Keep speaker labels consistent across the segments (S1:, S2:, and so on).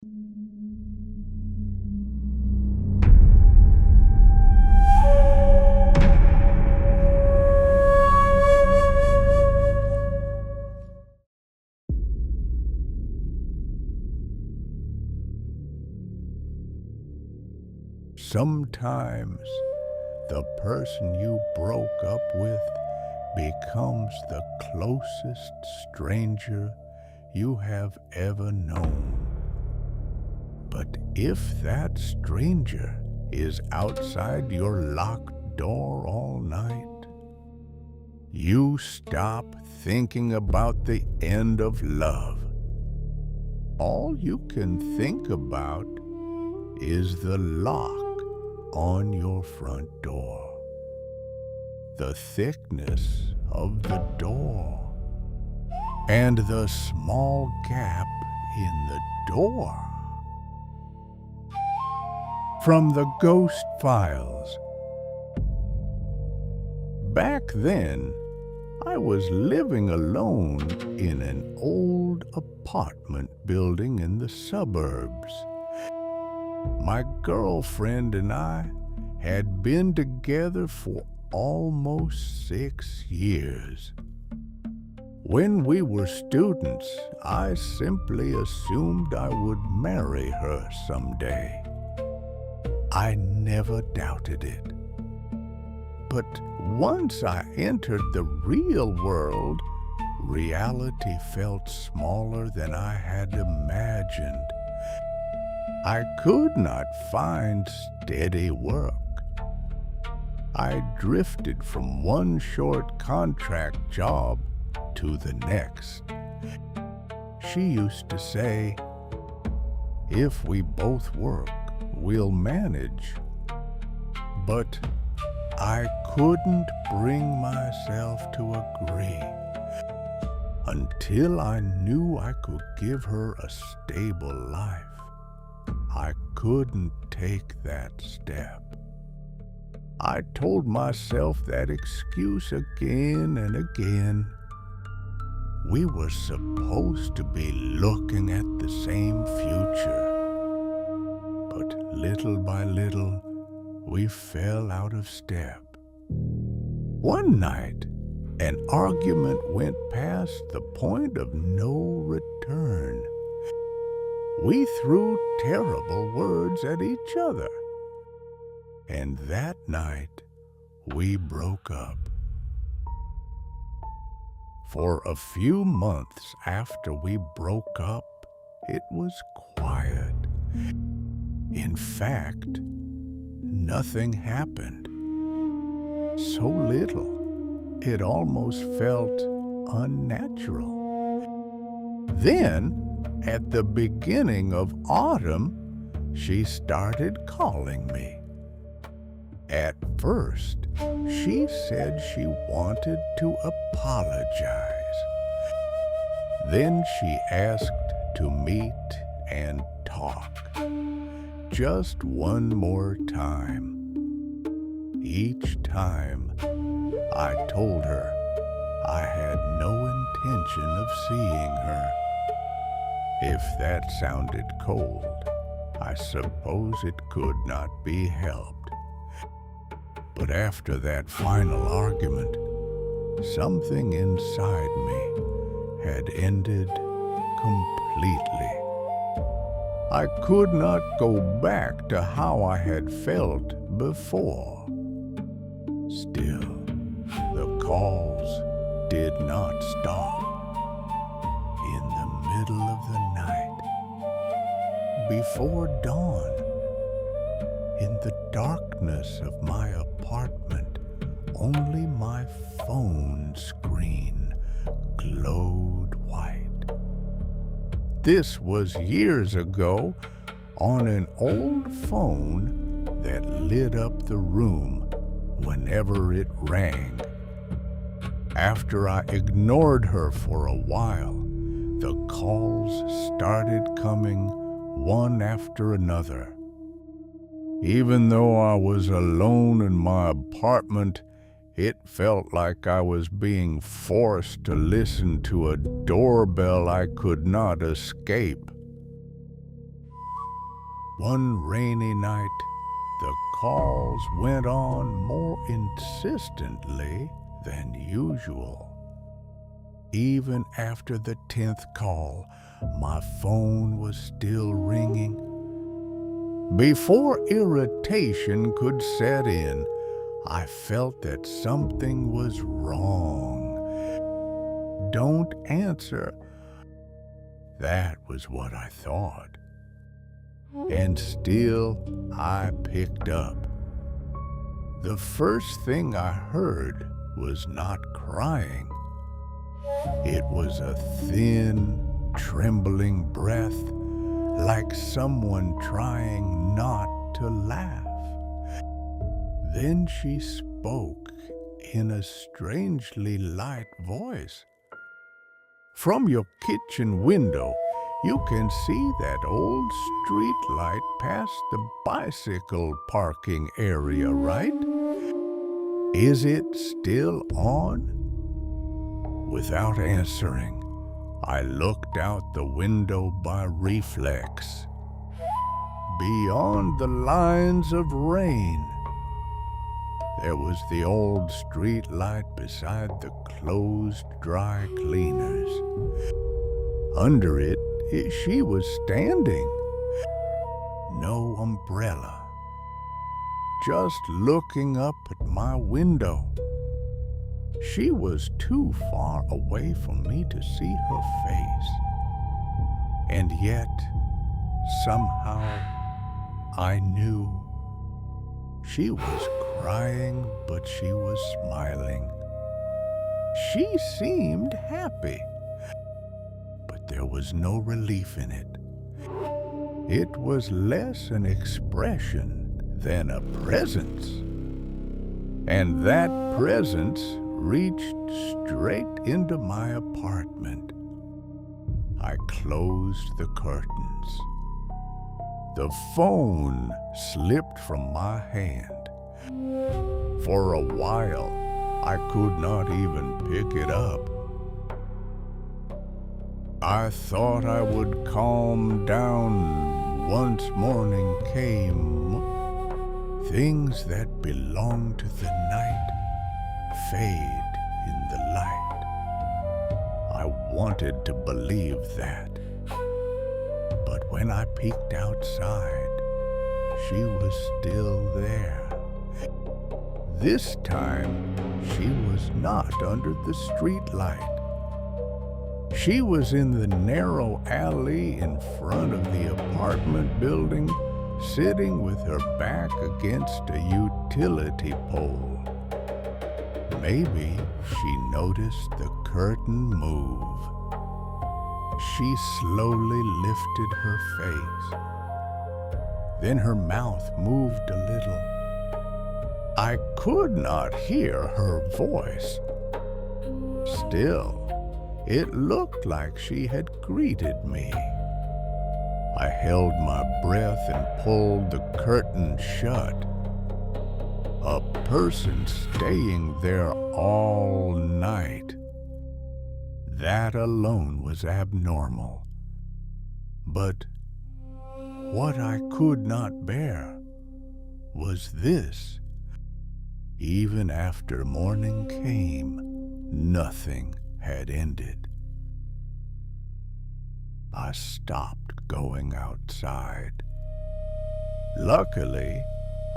S1: Sometimes the person you broke up with becomes the closest stranger you have ever known. But if that stranger is outside your locked door all night, you stop thinking about the end of love. All you can think about is the lock on your front door, the thickness of the door, and the small gap in the door. From the Ghost Files. Back then, I was living alone in an old apartment building in the suburbs. My girlfriend and I had been together for almost 6 years. When we were students, I simply assumed I would marry her someday. I never doubted it. But once I entered the real world, reality felt smaller than I had imagined. I could not find steady work. I drifted from one short contract job to the next. She used to say, "If we both work, we'll manage." But I couldn't bring myself to agree until I knew I could give her a stable life. I couldn't take that step. I told myself that excuse again and again. We were supposed to be looking at the same future. But little by little, we fell out of step. One night, an argument went past the point of no return. We threw terrible words at each other. And that night, we broke up. For a few months after we broke up, it was quiet. In fact, nothing happened. So little, it almost felt unnatural. Then, at the beginning of autumn, she started calling me. At first, she said she wanted to apologize. Then she asked to meet and talk. Just one more time. Each time, I told her I had no intention of seeing her. If that sounded cold, I suppose it could not be helped. But after that final argument, something inside me had ended completely. I could not go back to how I had felt before. Still, the calls did not stop. In the middle of the night, before dawn, in the darkness of my apartment, only my phone screen glowed white. This was years ago on an old phone that lit up the room whenever it rang. After I ignored her for a while, the calls started coming one after another. Even though I was alone in my apartment, it felt like I was being forced to listen to a doorbell I could not escape. One rainy night, the calls went on more insistently than usual. Even after the 10th call, my phone was still ringing. Before irritation could set in, I felt that something was wrong. Don't answer. That was what I thought. And still, I picked up. The first thing I heard was not crying. It was a thin, trembling breath, like someone trying not to laugh. Then she spoke in a strangely light voice. From your kitchen window, you can see that old streetlight past the bicycle parking area, right? Is it still on? Without answering, I looked out the window by reflex. Beyond the lines of rain, there was the old streetlight beside the closed dry cleaners. Under it, she was standing. No umbrella. Just looking up at my window. She was too far away for me to see her face. And yet, somehow, I knew. She was crying, but she was smiling. She seemed happy. There was no relief in it. It was less an expression than a presence. And that presence reached straight into my apartment. I closed the curtains. The phone slipped from my hand. For a while, I could not even pick it up. I thought I would calm down once morning came. Things that belong to the night fade in the light. I wanted to believe that. But when I peeked outside, she was still there. This time, she was not under the streetlight. She was in the narrow alley in front of the apartment building, sitting with her back against a utility pole. Maybe she noticed the curtain move. She slowly lifted her face. Then her mouth moved a little. I could not hear her voice. Still, it looked like she had greeted me. I held my breath and pulled the curtain shut. A person staying there all night. That alone was abnormal. But what I could not bear was this. Even after morning came, nothing had ended. I stopped going outside. Luckily,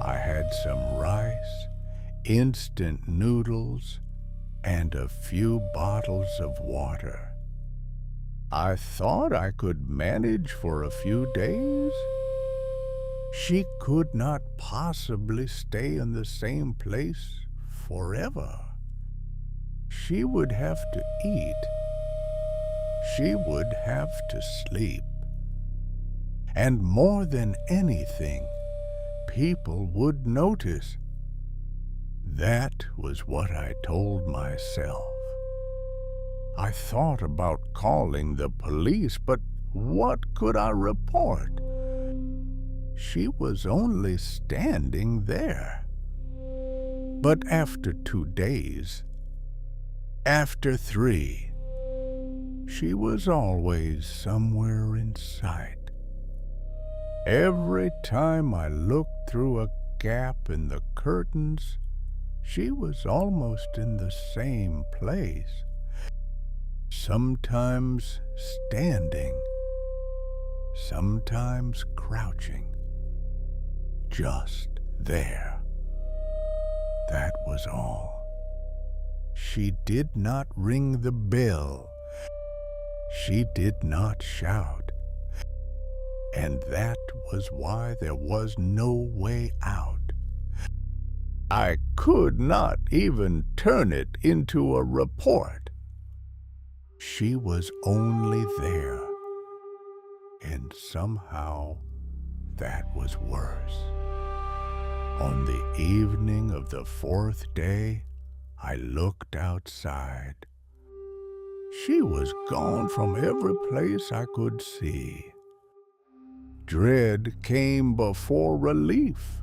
S1: I had some rice, instant noodles, and a few bottles of water. I thought I could manage for a few days. She could not possibly stay in the same place forever. She would have to eat. She would have to sleep. And more than anything, people would notice. That was what I told myself. I thought about calling the police, but what could I report? She was only standing there. But after 2 days, after 3, she was always somewhere in sight. Every time I looked through a gap in the curtains, she was almost in the same place, sometimes standing, sometimes crouching, just there. That was all. She did not ring the bell. She did not shout. And that was why there was no way out. I could not even turn it into a report. She was only there. And somehow that was worse. On the evening of the fourth day, I looked outside. She was gone from every place I could see. Dread came before relief.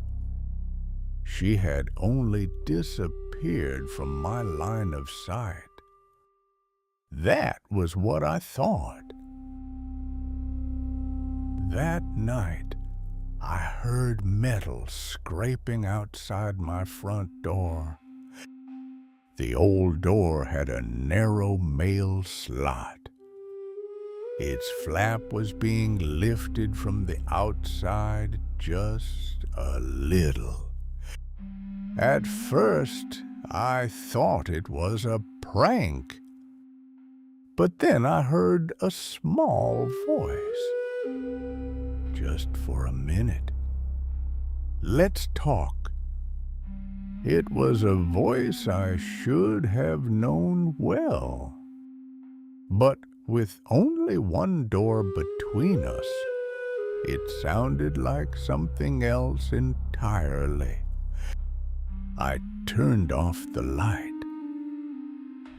S1: She had only disappeared from my line of sight. That was what I thought. That night, I heard metal scraping outside my front door. The old door had a narrow mail slot. Its flap was being lifted from the outside just a little. At first, I thought it was a prank. But then I heard a small voice. Just for a minute. Let's talk. It was a voice I should have known well. But with only one door between us, it sounded like something else entirely. I turned off the light.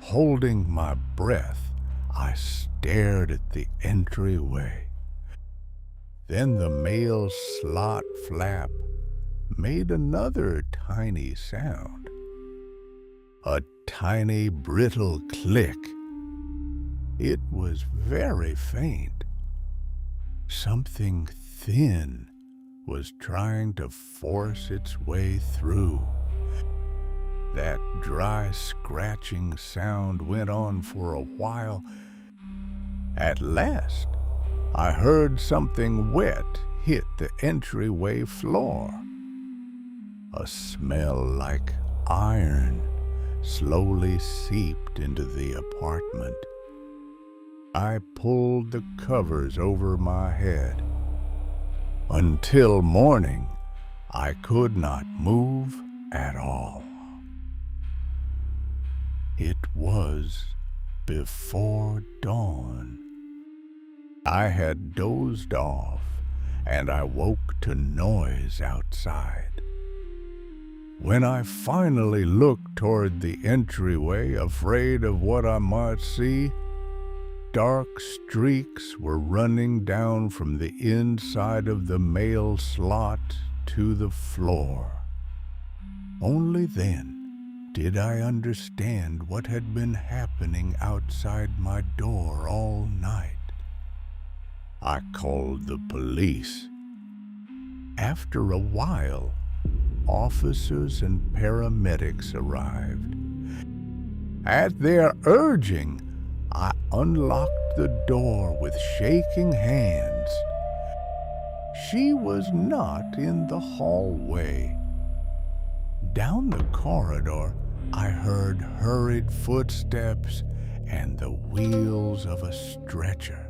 S1: Holding my breath, I stared at the entryway. Then the mail slot flap made another tiny sound. A tiny brittle click. It was very faint. Something thin was trying to force its way through. That dry scratching sound went on for a while. At last, I heard something wet hit the entryway floor. A smell like iron slowly seeped into the apartment. I pulled the covers over my head. Until morning, I could not move at all. It was before dawn. I had dozed off, and I woke to noise outside. When I finally looked toward the entryway, afraid of what I might see, dark streaks were running down from the inside of the mail slot to the floor. Only then did I understand what had been happening outside my door all night. I called the police. After a while, officers and paramedics arrived. At their urging, I unlocked the door with shaking hands. She was not in the hallway. Down the corridor, I heard hurried footsteps and the wheels of a stretcher.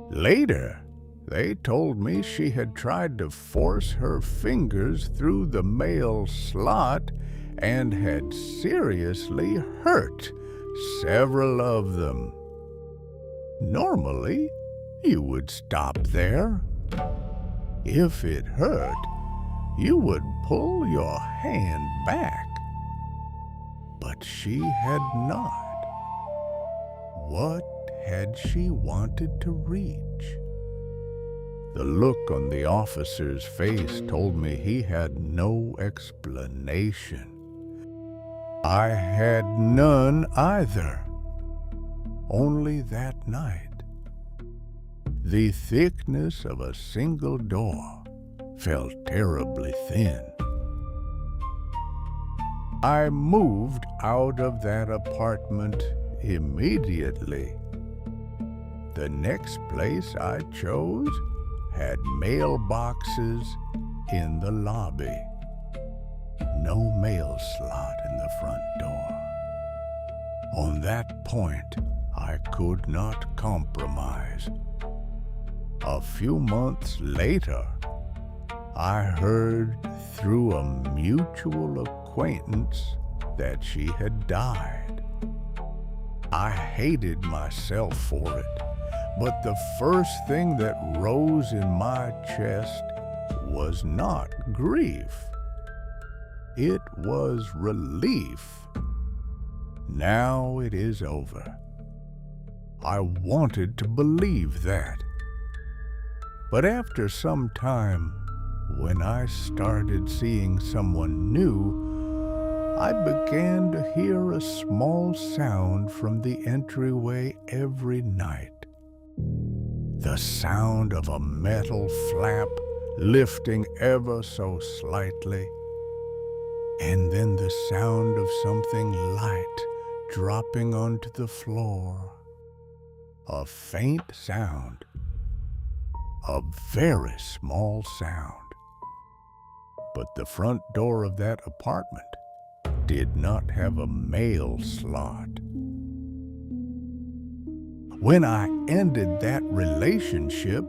S1: Later, they told me she had tried to force her fingers through the mail slot and had seriously hurt several of them. Normally, you would stop there. If it hurt, you would pull your hand back. But she had not. What had she wanted to reach? The look on the officer's face told me he had no explanation. I had none either. Only that night, The thickness of a single door felt terribly thin. I moved out of that apartment immediately. The next place I chose had mailboxes in the lobby. No mail slot in the front door. On that point, I could not compromise. A few months later, I heard through a mutual acquaintance that she had died. I hated myself for it, but the first thing that rose in my chest was not grief. It was relief. Now it is over. I wanted to believe that. But after some time, when I started seeing someone new, I began to hear a small sound from the entryway every night. The sound of a metal flap lifting ever so slightly, and then the sound of something light dropping onto the floor. A faint sound, a very small sound. But the front door of that apartment did not have a mail slot. When I ended that relationship,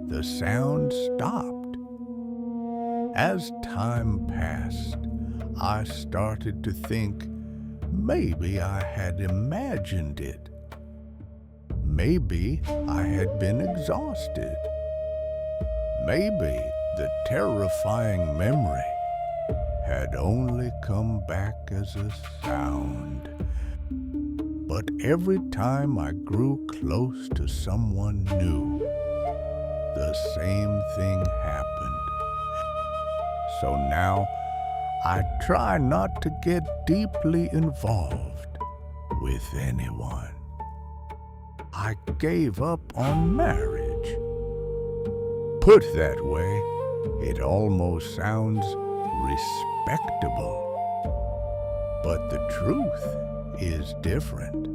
S1: the sound stopped. As time passed, I started to think maybe I had imagined it. Maybe I had been exhausted. Maybe the terrifying memory had only come back as a sound. But every time I grew close to someone new, the same thing happened. So now I try not to get deeply involved with anyone. I gave up on marriage. Put that way, it almost sounds respectable. But the truth is different.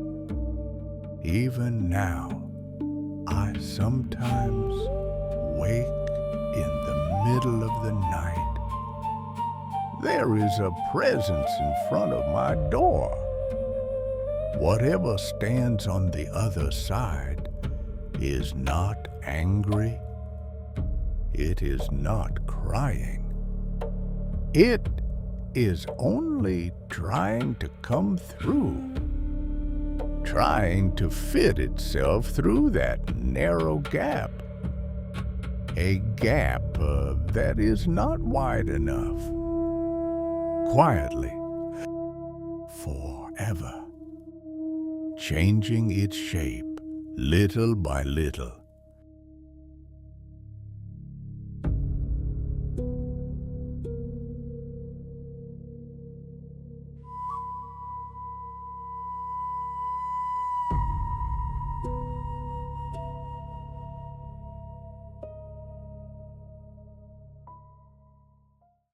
S1: Even now, I sometimes wake in the middle of the night. There is a presence in front of my door. Whatever stands on the other side is not angry. It is not crying. It is only trying to come through, trying to fit itself through that narrow gap, a gap that is not wide enough, quietly, forever, changing its shape little by little